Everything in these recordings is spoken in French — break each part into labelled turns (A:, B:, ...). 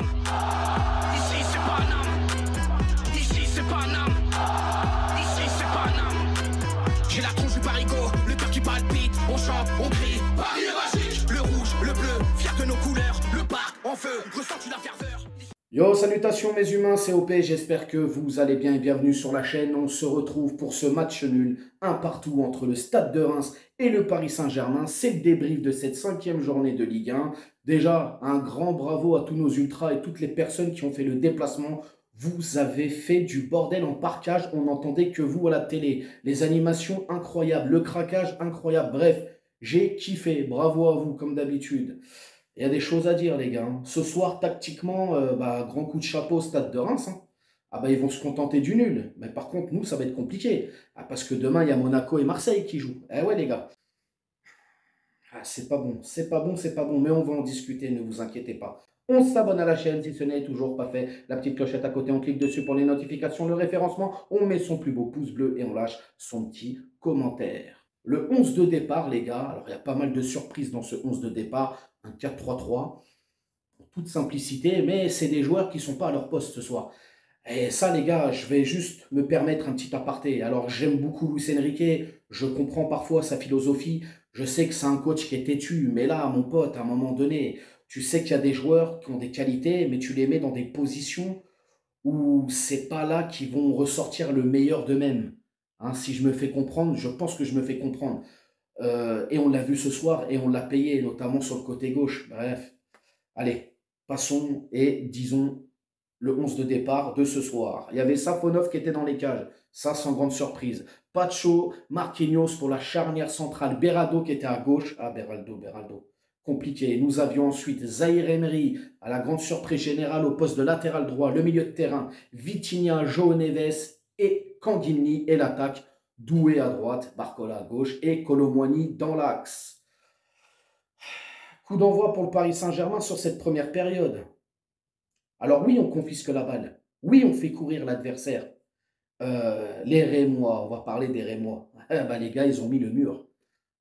A: Ici c'est Paname. Ici c'est Paname. Ici c'est Paname. J'ai la tronche du parigot, le cœur qui palpite. On chante, on crie, Paris est magique. Le rouge, le bleu, fier de nos couleurs. Le parc en feu, ressens-tu la ferveur?
B: Yo, salutations mes humains, c'est OP, j'espère que vous allez bien et bienvenue sur la chaîne. On se retrouve pour ce match nul, un partout entre le Stade de Reims et le Paris Saint-Germain. C'est le débrief de cette 5e journée de Ligue 1. Déjà, un grand bravo à tous nos ultras et toutes les personnes qui ont fait le déplacement. Vous avez fait du bordel en parkage, on n'entendait que vous à la télé. Les animations incroyables, le craquage incroyable, bref, j'ai kiffé, bravo à vous comme d'habitude. Il y a des choses à dire, les gars. Ce soir, tactiquement, grand coup de chapeau au Stade de Reims. Ah bah, ils vont se contenter du nul. Mais par contre, nous, ça va être compliqué. Ah, parce que demain, il y a Monaco et Marseille qui jouent. Eh ouais, les gars. Ah, c'est pas bon, c'est pas bon, c'est pas bon. Mais on va en discuter, ne vous inquiétez pas. On s'abonne à la chaîne si ce n'est toujours pas fait. La petite clochette à côté, on clique dessus pour les notifications, le référencement. On met son plus beau pouce bleu et on lâche son petit commentaire. Le 11 de départ, les gars. Alors, il y a pas mal de surprises dans ce 11 de départ. Un 4-3-3, en toute simplicité, mais c'est des joueurs qui ne sont pas à leur poste ce soir. Et ça, les gars, je vais juste me permettre un petit aparté. Alors, j'aime beaucoup Luis Enrique, je comprends parfois sa philosophie, je sais que c'est un coach qui est têtu, mais là, mon pote, à un moment donné, tu sais qu'il y a des joueurs qui ont des qualités, mais tu les mets dans des positions où c'est pas là qu'ils vont ressortir le meilleur d'eux-mêmes. Hein, si je me fais comprendre, je pense que je me fais comprendre. Et on l'a vu ce soir et on l'a payé, notamment sur le côté gauche. Bref, allez, passons et disons le 11 de départ de ce soir. Il y avait Safonov qui était dans les cages, ça sans grande surprise. Pacho, Marquinhos pour la charnière centrale, Beraldo qui était à gauche. Ah, Beraldo, compliqué. Nous avions ensuite Zaïre Emery à la grande surprise générale au poste de latéral droit, le milieu de terrain, Vitinha, João Neves et Canguilny et l'attaque. Doué à droite, Barcola à gauche et Kolo Muani dans l'axe. Coup d'envoi pour le Paris Saint-Germain sur cette première période. Alors oui, on confisque la balle. Oui, on fait courir l'adversaire. Les Rémois, on va parler des Rémois. Les gars, ils ont mis le mur.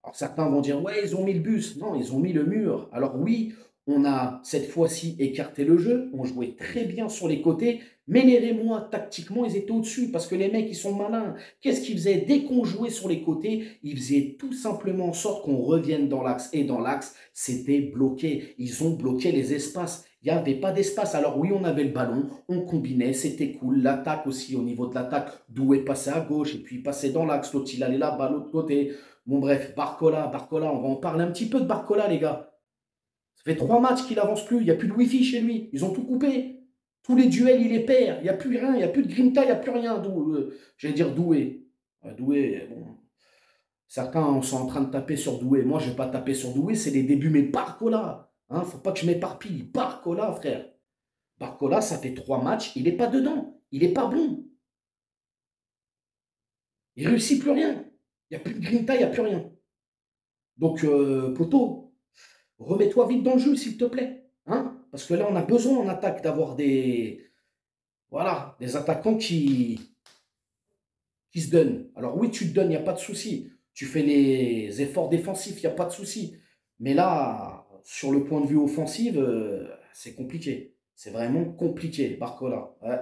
B: Alors certains vont dire, ouais, ils ont mis le bus. Non, ils ont mis le mur. Alors oui, on a cette fois-ci écarté le jeu. On jouait très bien sur les côtés. Mais les Rémois, tactiquement, ils étaient au-dessus parce que les mecs, ils sont malins. Qu'est-ce qu'ils faisaient? Dès qu'on jouait sur les côtés, ils faisaient tout simplement en sorte qu'on revienne dans l'axe. Et dans l'axe, c'était bloqué. Ils ont bloqué les espaces. Il n'y avait pas d'espace. Alors oui, on avait le ballon, on combinait, c'était cool. L'attaque aussi, au niveau de l'attaque, Doué passait à gauche et puis il passait dans l'axe. L'autre, il allait là-bas, l'autre côté. Bon bref, Barcola, on va en parler un petit peu de Barcola, les gars. Ça fait 3 matchs qu'il n'avance plus. Il n'y a plus de Wi-Fi chez lui. Ils ont tout coupé. Tous les duels, il les perd. Il n'y a plus rien. Il n'y a plus de grinta, il n'y a plus rien. J'allais dire Doué. Doué, bon. Certains sont en train de taper sur Doué. Moi, je ne vais pas taper sur Doué. C'est les débuts. Mais Barcola, hein, faut pas que je m'éparpille. Barcola, frère. Barcola, ça fait 3 matchs. Il n'est pas dedans. Il n'est pas bon. Il ne réussit plus rien. Il n'y a plus de grinta, il n'y a plus rien. Donc, poto, remets-toi vite dans le jeu, s'il te plaît. Hein? Parce que là, on a besoin en attaque d'avoir des attaquants qui se donnent. Alors oui, tu te donnes, il n'y a pas de souci. Tu fais les efforts défensifs, il n'y a pas de souci. Mais là, sur le point de vue offensif, c'est compliqué. C'est vraiment compliqué, Barcola. Ouais.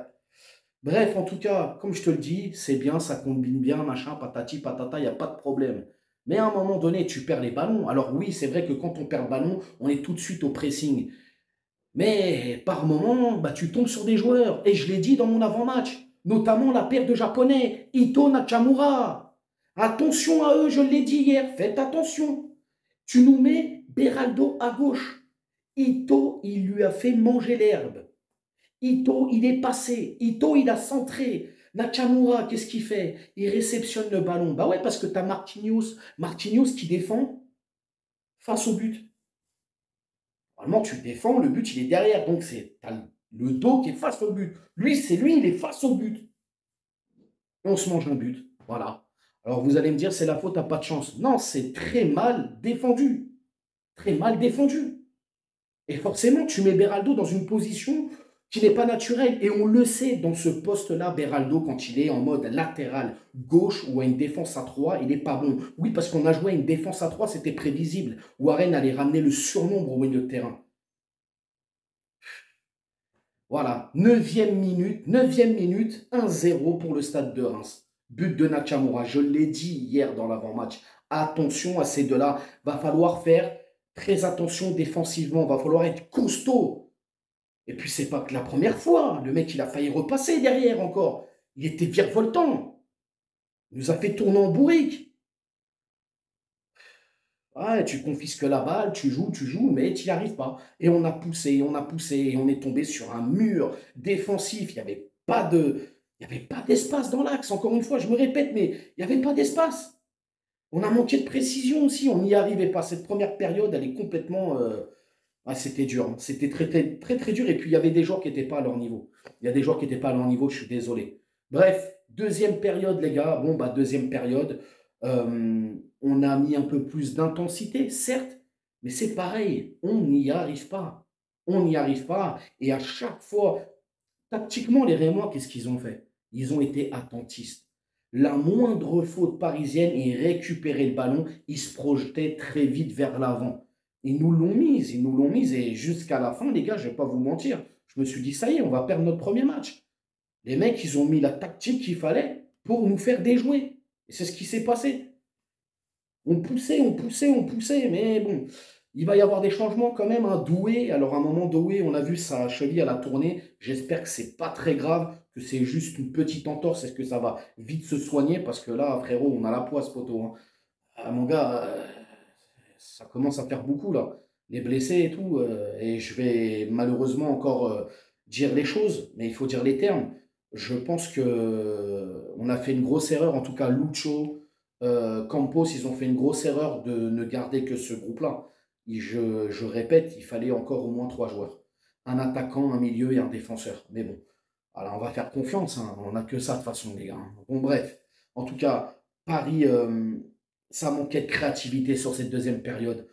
B: Bref, en tout cas, comme je te le dis, c'est bien, ça combine bien, machin, patati, patata, il n'y a pas de problème. Mais à un moment donné, tu perds les ballons. Alors oui, c'est vrai que quand on perd le ballon, on est tout de suite au pressing. Mais par moment, tu tombes sur des joueurs. Et je l'ai dit dans mon avant-match, notamment la paire de Japonais, Ito Nakamura. Attention à eux, je l'ai dit hier, faites attention. Tu nous mets Beraldo à gauche. Ito, il lui a fait manger l'herbe. Ito, il est passé. Ito, il a centré. Nakamura, qu'est-ce qu'il fait? Il réceptionne le ballon. Bah ouais, parce que tu as Marquinhos qui défend face au but. Normalement, tu défends, le but, il est derrière. Donc, tu as le dos qui est face au but. Lui, il est face au but. Et on se mange un but. Voilà. Alors, vous allez me dire, c'est la faute, t'as pas de chance. Non, c'est très mal défendu. Très mal défendu. Et forcément, tu mets Beraldo dans une position qui n'est pas naturelle. Et on le sait, dans ce poste-là, Beraldo, quand il est en mode latéral gauche ou à une défense à 3, il n'est pas bon. Oui, parce qu'on a joué à une défense à 3, c'était prévisible. Warren allait ramener le surnombre au milieu de terrain. Voilà, neuvième minute, 1-0 pour le Stade de Reims. But de Nakamura, je l'ai dit hier dans l'avant-match. Attention à ces deux-là, va falloir faire très attention défensivement, va falloir être costaud. Et puis c'est pas que la première fois, le mec il a failli repasser derrière encore. Il était virevoltant, il nous a fait tourner en bourrique. Ouais, tu confisques la balle, tu joues, mais tu n'y arrives pas. Et on a poussé, et on est tombé sur un mur défensif. Il y avait pas d'espace dans l'axe. Encore une fois, je me répète, mais il n'y avait pas d'espace. On a manqué de précision aussi. On n'y arrivait pas. Cette première période, elle est complètement. Ouais, c'était dur, hein. C'était très, très, très, très dur. Et puis, il y avait des joueurs qui n'étaient pas à leur niveau. Il y a des joueurs qui n'étaient pas à leur niveau, je suis désolé. Bref, deuxième période, les gars. Bon, bah, deuxième période. On a mis un peu plus d'intensité, certes, mais c'est pareil. On n'y arrive pas. On n'y arrive pas. Et à chaque fois, tactiquement, les Rémois, qu'est-ce qu'ils ont fait? Ils ont été attentistes. La moindre faute parisienne, ils récupéraient le ballon, ils se projetaient très vite vers l'avant. Ils nous l'ont mise, et jusqu'à la fin, les gars, je ne vais pas vous mentir, je me suis dit, ça y est, on va perdre notre premier match. Les mecs, ils ont mis la tactique qu'il fallait pour nous faire déjouer. Et c'est ce qui s'est passé. On poussait, mais bon, il va y avoir des changements quand même. Hein. Doué, alors à un moment, Doué, on a vu sa cheville à la tournée. J'espère que c'est pas très grave, que c'est juste une petite entorse. Est-ce que ça va vite se soigner? Parce que là, frérot, on a la poisse, poteau. Hein. Ah, mon gars, ça commence à faire beaucoup là. Les blessés et tout. Et je vais malheureusement encore dire les choses, mais il faut dire les termes. Je pense que on a fait une grosse erreur, en tout cas Lucho, Campos, ils ont fait une grosse erreur de ne garder que ce groupe-là. Je répète, il fallait encore au moins trois joueurs. Un attaquant, un milieu et un défenseur. Mais bon, alors on va faire confiance, hein. On n'a que ça de toute façon, les gars. Hein. Bon, bref. En tout cas, Paris, ça manquait de créativité sur cette deuxième période.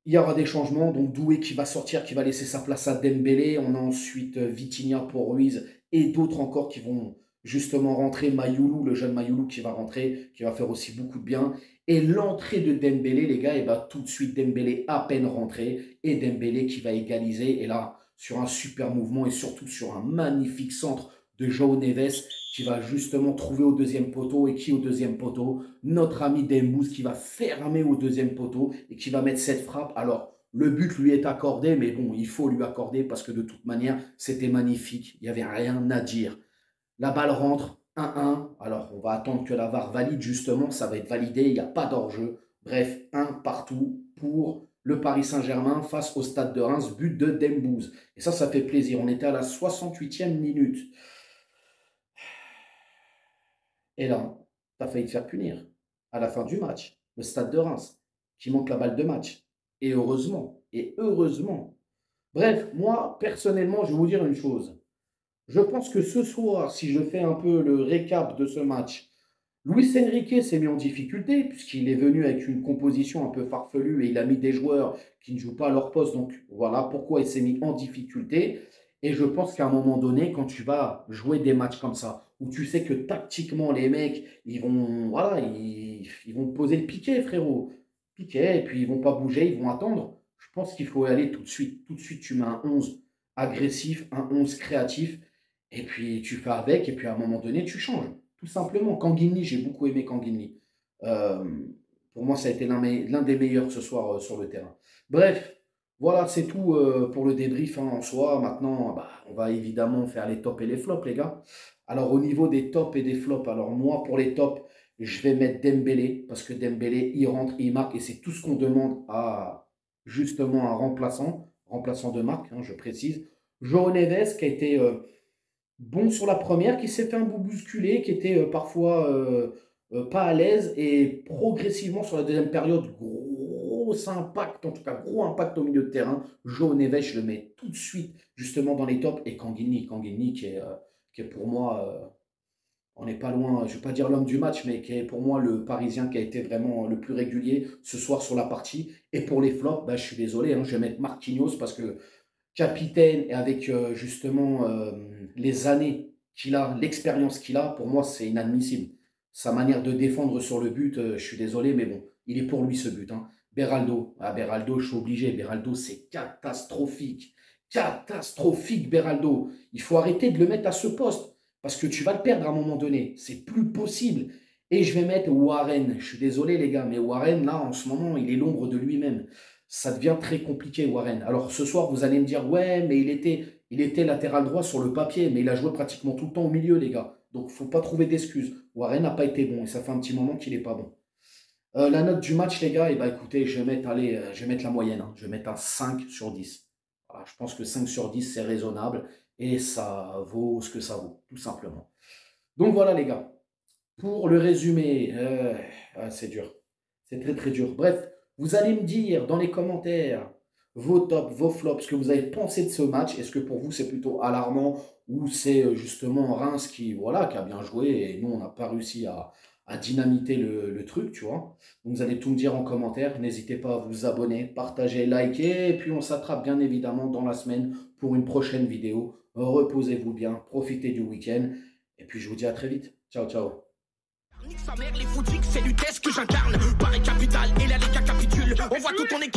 B: Il y aura des changements, donc Doué qui va sortir, qui va laisser sa place à Dembélé. On a ensuite Vitinha pour Ruiz et d'autres encore qui vont justement rentrer. Mayoulou, le jeune Mayoulou qui va rentrer, qui va faire aussi beaucoup de bien. Et l'entrée de Dembélé, les gars, et bah, tout de suite Dembélé à peine rentré et Dembélé qui va égaliser. Et là, sur un super mouvement et surtout sur un magnifique centre de João Neves qui va justement trouver au deuxième poteau. Et qui au deuxième poteau? Notre ami Dembouz qui va fermer au deuxième poteau et qui va mettre cette frappe. Alors, le but lui est accordé, mais bon, il faut lui accorder parce que de toute manière, c'était magnifique. Il n'y avait rien à dire. La balle rentre, 1-1. Alors, on va attendre que la VAR valide justement. Ça va être validé, il n'y a pas d'enjeu. Bref, un partout pour le Paris Saint-Germain face au Stade de Reims, but de Dembouz. Et ça fait plaisir. On était à la 68e minute. Et là, tu as failli te faire punir à la fin du match. Le Stade de Reims, qui manque la balle de match. Et heureusement, et heureusement. Bref, moi, personnellement, je vais vous dire une chose. Je pense que ce soir, si je fais un peu le récap de ce match, Luis Enrique s'est mis en difficulté puisqu'il est venu avec une composition un peu farfelue et il a mis des joueurs qui ne jouent pas à leur poste. Donc voilà pourquoi il s'est mis en difficulté. Et je pense qu'à un moment donné, quand tu vas jouer des matchs comme ça, où tu sais que tactiquement les mecs, ils vont, voilà, ils vont poser le piquet, frérot. Piquet, et puis ils vont pas bouger, ils vont attendre. Je pense qu'il faut y aller tout de suite. Tout de suite, tu mets un 11 agressif, un 11 créatif, et puis tu fais avec, et puis à un moment donné, tu changes. Tout simplement. Kanguinli, j'ai beaucoup aimé Kanguinli. Euh, pour moi, ça a été l'un des meilleurs ce soir sur le terrain. Bref, voilà, c'est tout pour le débrief hein, en soi. Maintenant, bah, on va évidemment faire les tops et les flops, les gars. Alors, au niveau des tops et des flops, alors moi, pour les tops, je vais mettre Dembélé, parce que Dembélé, il rentre, il marque, et c'est tout ce qu'on demande à justement un remplaçant de marque, hein, je précise. João Neves, qui a été bon sur la première, qui s'est fait un bout bousculé, qui était parfois pas à l'aise, et progressivement sur la deuxième période, gros impact, en tout cas gros impact au milieu de terrain. João Neves, je le mets tout de suite justement dans les tops, et Kanguinli qui est pour moi, on n'est pas loin, je ne vais pas dire l'homme du match, mais qui est pour moi le Parisien qui a été vraiment le plus régulier ce soir sur la partie. Et pour les flops, bah, je suis désolé, hein, je vais mettre Marquinhos parce que capitaine et avec justement les années qu'il a, l'expérience qu'il a, pour moi, c'est inadmissible. Sa manière de défendre sur le but, je suis désolé, mais bon, il est pour lui ce but. Hein. Beraldo, je suis obligé. Beraldo, c'est catastrophique. catastrophique, Beraldo. Il faut arrêter de le mettre à ce poste parce que tu vas le perdre à un moment donné. C'est plus possible. Et je vais mettre Warren. Je suis désolé, les gars, mais Warren, là, en ce moment, il est l'ombre de lui-même. Ça devient très compliqué, Warren. Alors, ce soir, vous allez me dire, ouais, mais il était latéral droit sur le papier, mais il a joué pratiquement tout le temps au milieu, les gars. Donc, il ne faut pas trouver d'excuses. Warren n'a pas été bon et ça fait un petit moment qu'il n'est pas bon. La note du match, les gars, eh ben, écoutez, je vais mettre la moyenne. Hein. Je vais mettre un 5 sur 10. Voilà, je pense que 5 sur 10, c'est raisonnable et ça vaut ce que ça vaut, tout simplement. Donc voilà, les gars. Pour le résumé, c'est dur. C'est très, très dur. Bref, vous allez me dire dans les commentaires vos tops, vos flops, ce que vous avez pensé de ce match. Est-ce que pour vous, c'est plutôt alarmant ou c'est justement Reims qui, voilà, qui a bien joué et nous, on n'a pas réussi à dynamiter le truc, tu vois. Donc, vous allez tout me dire en commentaire. N'hésitez pas à vous abonner, partager, liker. Et puis, on s'attrape bien évidemment dans la semaine pour une prochaine vidéo. Reposez-vous bien, profitez du week-end. Et puis, je vous dis à très vite. Ciao, ciao.
A: Nique sa mère, les foutiques, c'est l'UTES que j'incarne. Paris capitale et la Liga capitule. On voit que ton équipe.